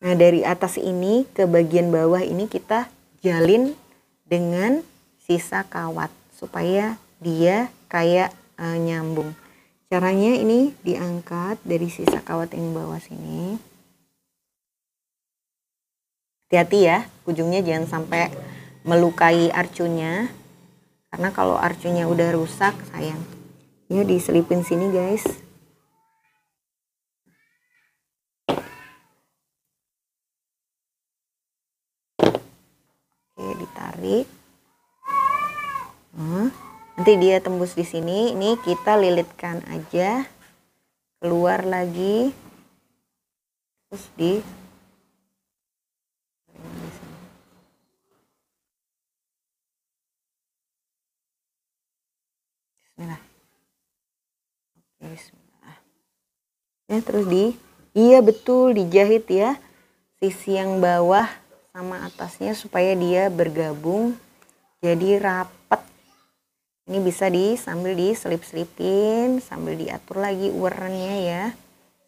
[SPEAKER 1] Nah dari atas ini ke bagian bawah ini kita jalin dengan sisa kawat supaya dia kayak nyambung. Caranya ini diangkat dari sisa kawat yang bawah sini. Hati-hati ya, ujungnya jangan sampai melukai arcunya. Karena kalau arcunya udah rusak, sayang. Ya diselipin sini guys. Oke, ditarik. Nanti dia tembus di sini. Ini kita lilitkan aja. Keluar lagi. Terus di Bismillah. Oke, bismillah. Ya, terus iya betul dijahit ya. Sisi yang bawah sama atasnya supaya dia bergabung jadi rapet. Ini bisa sambil diselip-selipin, sambil diatur lagi ureannya ya.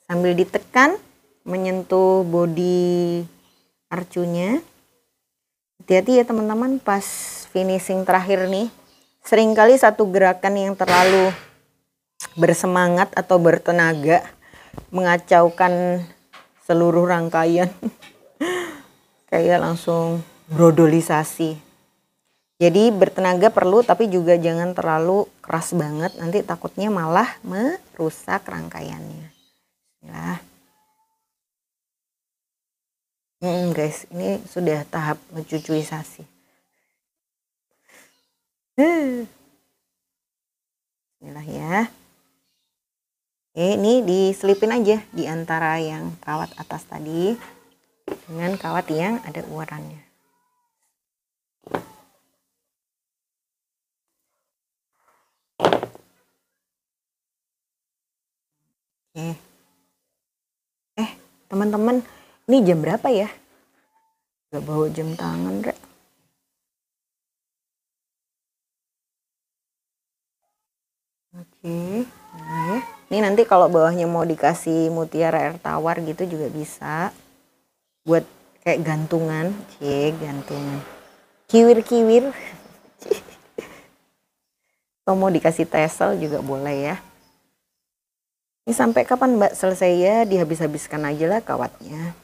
[SPEAKER 1] Sambil ditekan menyentuh bodi arcunya. Hati-hati ya teman-teman pas finishing terakhir nih. Seringkali satu gerakan yang terlalu bersemangat atau bertenaga mengacaukan seluruh rangkaian. Kayak langsung brodolisasi. Jadi bertenaga perlu tapi juga jangan terlalu keras banget. Nanti takutnya malah merusak rangkaiannya. Nah. Guys, ini sudah tahap mencucuisasi. Bismillah ya. Ini diselipin aja di antara yang kawat atas tadi dengan kawat yang ada urannya. Teman-teman, ini jam berapa ya? Gak bawa jam tangan, Rek. Oke, nah ya. Ini nanti kalau bawahnya mau dikasih mutiara air tawar gitu juga bisa. Buat kayak gantungan, gantungan. Kiwir-kiwir. Atau mau dikasih tassel juga boleh ya. Ini sampai kapan Mbak selesai ya? Dihabis-habiskan aja lah kawatnya.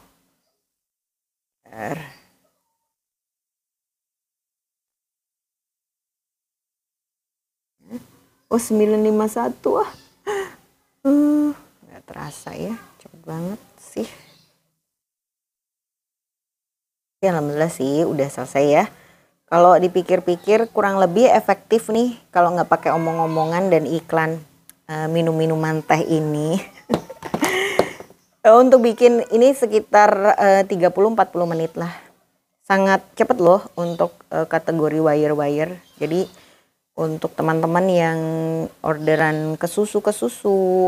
[SPEAKER 1] Oh 951 ah. Nggak terasa ya, cepet banget sih. Ya alhamdulillah sih udah selesai ya. Kalau dipikir-pikir kurang lebih efektif nih kalau nggak pakai omong-omongan dan iklan minum-minuman teh ini. Untuk bikin ini sekitar 30-40 menit lah. Sangat cepet loh untuk kategori wire-wire. Jadi untuk teman-teman yang orderan ke susu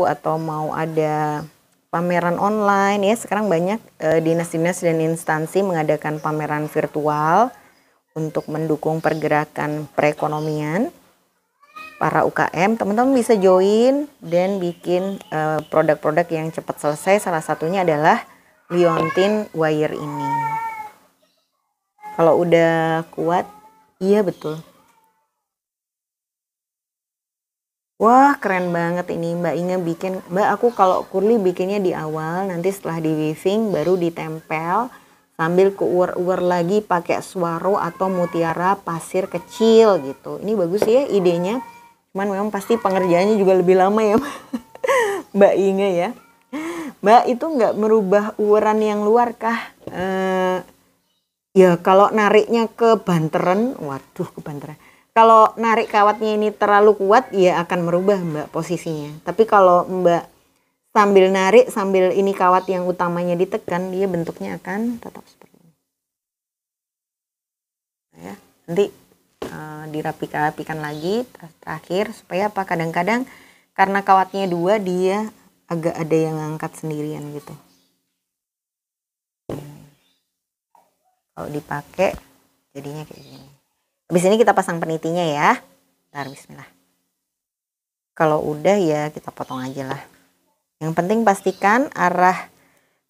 [SPEAKER 1] atau mau ada pameran online ya, sekarang banyak dinas-dinas dan instansi mengadakan pameran virtual untuk mendukung pergerakan perekonomian para UKM. Teman-teman bisa join dan bikin produk-produk yang cepat selesai. Salah satunya adalah liontin wire ini. Kalau udah kuat, iya betul. Wah keren banget ini Mbak Inge bikin. Mbak aku kalau curly bikinnya di awal, nanti setelah di weaving baru ditempel sambil keuar-uar lagi pakai swaro atau mutiara pasir kecil gitu. Ini bagus ya idenya. Cuman memang pasti pengerjaannya juga lebih lama ya Mbak Inge ya. Mbak itu nggak merubah uaran yang luar kah? Ya kalau nariknya ke banteran, waduh ke banteran. Kalau narik kawatnya ini terlalu kuat, ya akan merubah Mbak posisinya. Tapi kalau Mbak sambil narik, sambil ini kawat yang utamanya ditekan, dia bentuknya akan tetap seperti ini. Ya, nanti dirapikan lagi terakhir supaya apa? Kadang-kadang karena kawatnya dua, dia agak ada yang ngangkat sendirian gitu. Kalau dipakai jadinya kayak gini. Habis ini kita pasang penitinya ya. Bentar, bismillah. Kalau udah ya kita potong aja lah. Yang penting pastikan arah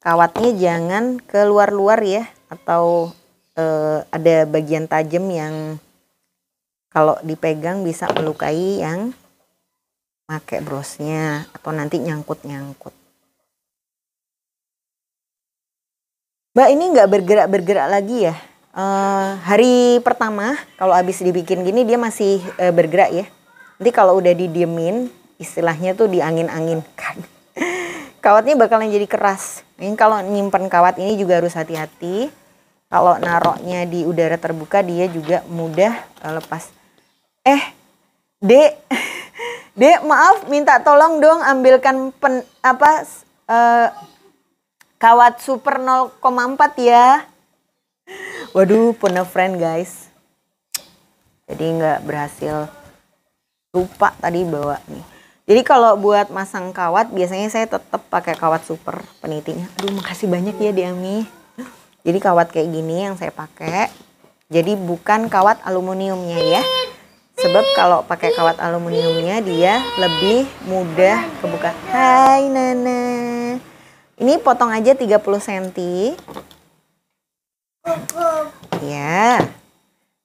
[SPEAKER 1] kawatnya jangan keluar-luar ya, atau ada bagian tajam yang kalau dipegang bisa melukai yang pakai brosnya atau nanti nyangkut-nyangkut. Mbak, ini nggak bergerak-bergerak lagi ya? Hari pertama kalau habis dibikin gini dia masih bergerak ya. Nanti kalau udah didiemin, istilahnya tuh diangin-anginkan, kawatnya bakalan jadi keras. Ini kalau nyimpen kawat ini juga harus hati-hati. Kalau naroknya di udara terbuka dia juga mudah lepas. Dek, Dek maaf minta tolong dong ambilkan kawat super 0,4 ya. Waduh, punya friend guys. Jadi nggak berhasil, lupa tadi bawa nih. Jadi kalau buat masang kawat biasanya saya tetap pakai kawat super penitinya. Aduh, makasih banyak ya Diami. Jadi kawat kayak gini yang saya pakai. Jadi bukan kawat aluminiumnya ya. Sebab kalau pakai kawat aluminiumnya dia lebih mudah kebuka. Hai Nana. Ini potong aja 30 cm. Ya.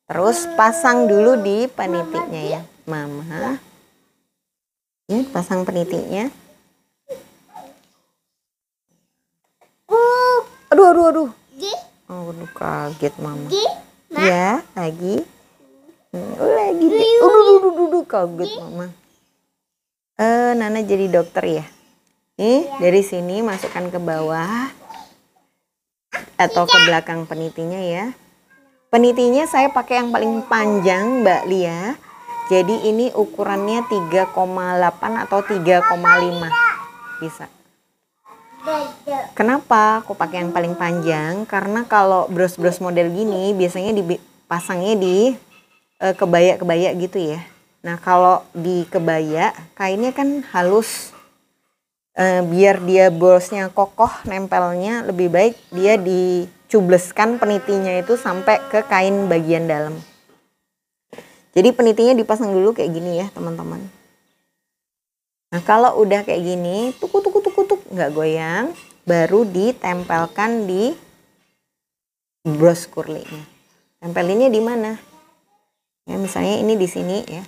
[SPEAKER 1] Terus pasang dulu di penitiknya ya, Mama. Ya, pasang penitiknya. Aduh. Oh, kaget Mama. Ya, lagi. Lagi deh. Kaget Mama. Nana jadi dokter ya. Nih, dari sini masukkan ke bawah atau ke belakang penitinya ya. Penitinya saya pakai yang paling panjang Mbak Lia. Jadi ini ukurannya 3,8 atau 3,5 bisa. Kenapa aku pakai yang paling panjang? Karena kalau bros-bros model gini biasanya dipasangnya di kebaya-kebaya gitu ya. Nah kalau di kebaya kainnya kan halus. Biar dia brosnya kokoh nempelnya, lebih baik dia dicubleskan penitinya itu sampai ke kain bagian dalam. Jadi penitinya dipasang dulu kayak gini ya teman-teman. Nah kalau udah kayak gini, tuk nggak goyang, baru ditempelkan di bros kurlinya. Tempelinnya di mana? Ya misalnya ini di sini ya.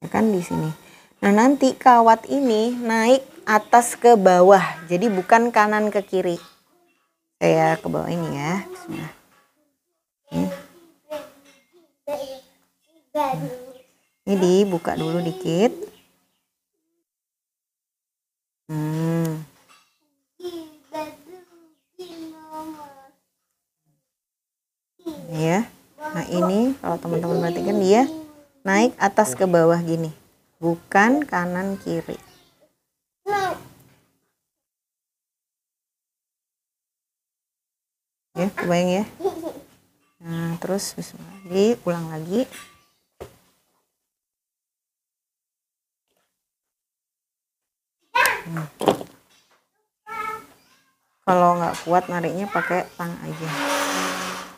[SPEAKER 1] Kan di sini. Nah nanti kawat ini naik atas ke bawah, jadi bukan kanan ke kiri. Saya ke bawah ini ya. Bismillah. Ini dibuka dulu dikit. Ya. Nah ini kalau teman-teman perhatikan dia naik atas ke bawah gini, bukan kanan kiri. Ya, kebayang ya. Nah, terus diulang lagi. Kalau nggak kuat nariknya pakai tang aja.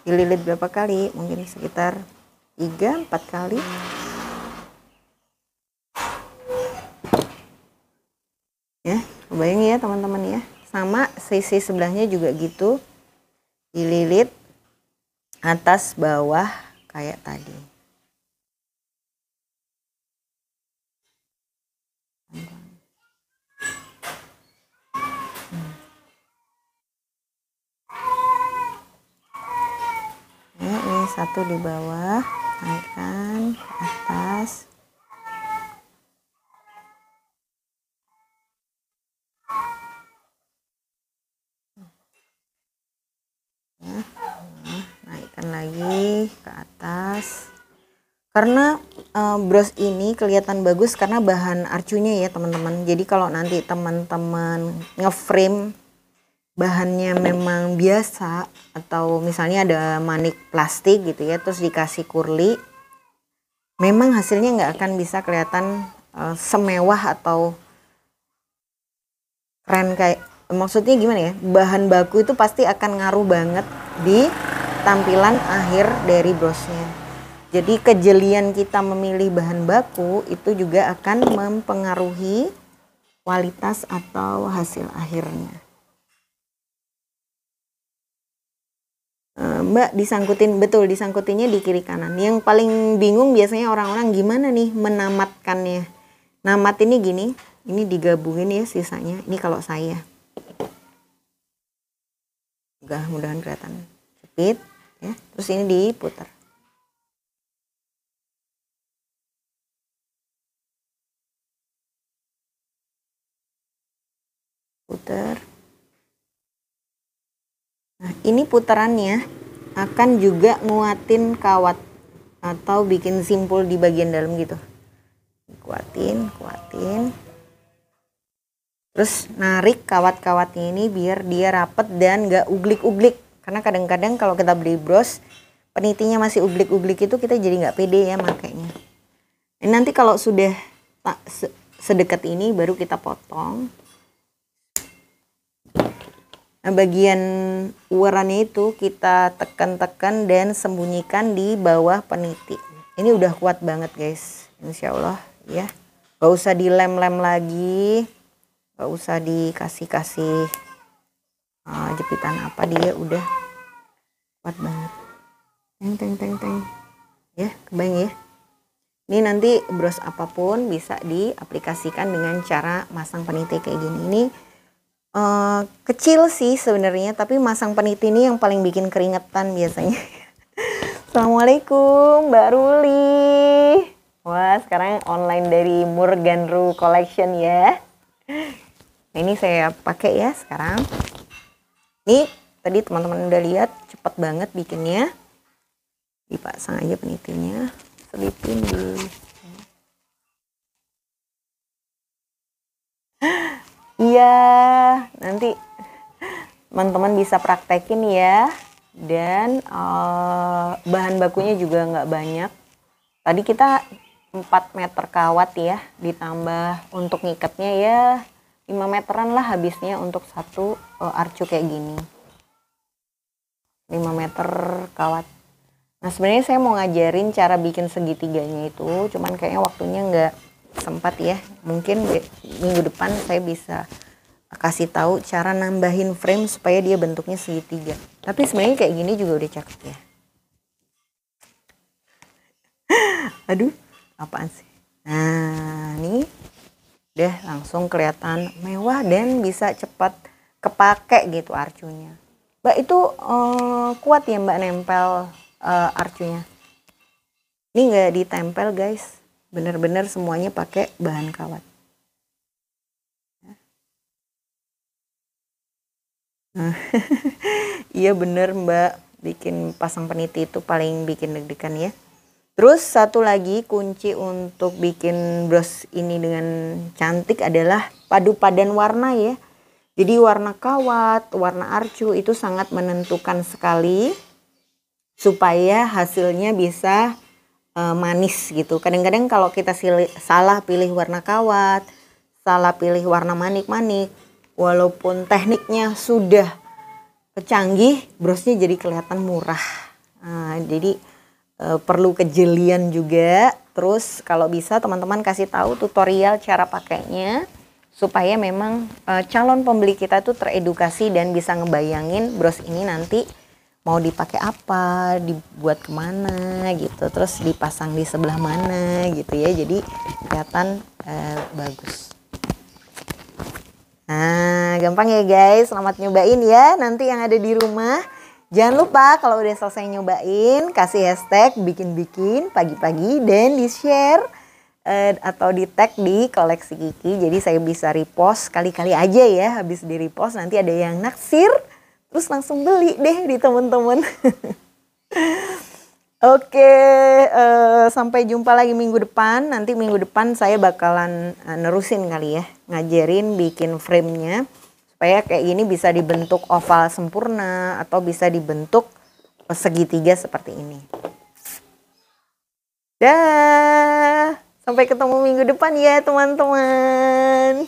[SPEAKER 1] Dililit berapa kali? Mungkin sekitar 3-4 kali. Ya, kebayang ya teman-teman ya. Sama sisi sebelahnya juga gitu. Dililit atas bawah kayak tadi. Ya, ini satu di bawah, naikkan ke atas. Ya, naikkan lagi ke atas. Karena bros ini kelihatan bagus karena bahan arcunya ya teman-teman. Jadi kalau nanti teman-teman ngeframe bahannya memang biasa atau misalnya ada manik plastik gitu ya, terus dikasih kurli, memang hasilnya nggak akan bisa kelihatan semewah atau keren kayak, maksudnya gimana ya, bahan baku itu pasti akan ngaruh banget di tampilan akhir dari brosnya. Jadi kejelian kita memilih bahan baku itu juga akan mempengaruhi kualitas atau hasil akhirnya. Mbak disangkutin, betul disangkutinnya di kiri kanan. Yang paling bingung biasanya orang-orang gimana nih menamatkannya. Namat ini gini, ini digabungin ya sisanya. Ini kalau saya. Mudah-mudahan kelihatan. Jepit ya. Terus ini diputar. Putar. Nah, ini putarannya akan juga nguatin kawat atau bikin simpul di bagian dalam gitu. Kuatin. Terus narik kawat-kawatnya ini biar dia rapet dan gak uglik-uglik. Karena kadang-kadang kalau kita beli bros, penitinya masih uglik-uglik itu kita jadi gak pede ya makanya. Dan nanti kalau sudah sedekat ini baru kita potong. Nah, bagian uarannya itu kita tekan-tekan dan sembunyikan di bawah peniti. Ini udah kuat banget guys, insya Allah ya. Gak usah dilem-lem lagi, gak usah dikasih-kasih jepitan apa, dia udah kuat banget. Teng. Ya, kebayang ya. Ini nanti bros apapun bisa diaplikasikan dengan cara masang peniti kayak gini. Ini kecil sih sebenarnya, tapi masang peniti ini yang paling bikin keringetan biasanya. Assalamualaikum Mbak Ruli. Wah, sekarang online dari Morgan Ru Collection ya. Nah, ini saya pakai ya sekarang. Nih, tadi teman-teman udah lihat cepet banget bikinnya. Dipasang aja penitinya, selipin di iya, nanti teman-teman bisa praktekin ya. Dan bahan bakunya juga nggak banyak. Tadi kita 4 meter kawat ya, ditambah untuk ngikatnya ya 5 meteran lah habisnya untuk satu arcu kayak gini. 5 meter kawat. Nah sebenarnya saya mau ngajarin cara bikin segitiganya itu, cuman kayaknya waktunya nggak sempat ya. Mungkin minggu depan saya bisa kasih tahu cara nambahin frame supaya dia bentuknya segitiga. Tapi sebenarnya kayak gini juga udah cakep ya. Aduh, apaan sih? Nah, nih udah langsung kelihatan mewah dan bisa cepat kepake gitu arcunya. Mbak itu kuat ya Mbak nempel arcunya. Ini nggak ditempel guys. Bener-bener semuanya pakai bahan kawat. Iya bener Mbak, bikin pasang peniti itu paling bikin deg-degan ya. Terus satu lagi kunci untuk bikin bros ini dengan cantik adalah padu padan warna ya. Jadi warna kawat, warna arcu itu sangat menentukan sekali supaya hasilnya bisa manis gitu. Kadang-kadang kalau kita salah pilih warna kawat, salah pilih warna manik-manik, walaupun tekniknya sudah canggih, brosnya jadi kelihatan murah. Nah, jadi perlu kejelian juga. Terus kalau bisa teman-teman kasih tahu tutorial cara pakainya supaya memang calon pembeli kita tuh teredukasi dan bisa ngebayangin bros ini nanti mau dipakai apa, dibuat kemana gitu, terus dipasang di sebelah mana gitu ya, jadi kelihatan bagus. Nah gampang ya guys, selamat nyobain ya nanti yang ada di rumah. Jangan lupa kalau udah selesai nyobain kasih hashtag bikin-bikin pagi-pagi dan di share atau di tag di koleksi Kiki, jadi saya bisa repost kali-kali aja ya. Habis di repost nanti ada yang naksir terus langsung beli deh di temen-temen. Oke, sampai jumpa lagi minggu depan. Nanti minggu depan saya bakalan nerusin kali ya, ngajarin bikin frame-nya supaya kayak gini bisa dibentuk oval sempurna atau bisa dibentuk segitiga seperti ini. Dah, sampai ketemu minggu depan ya teman-teman.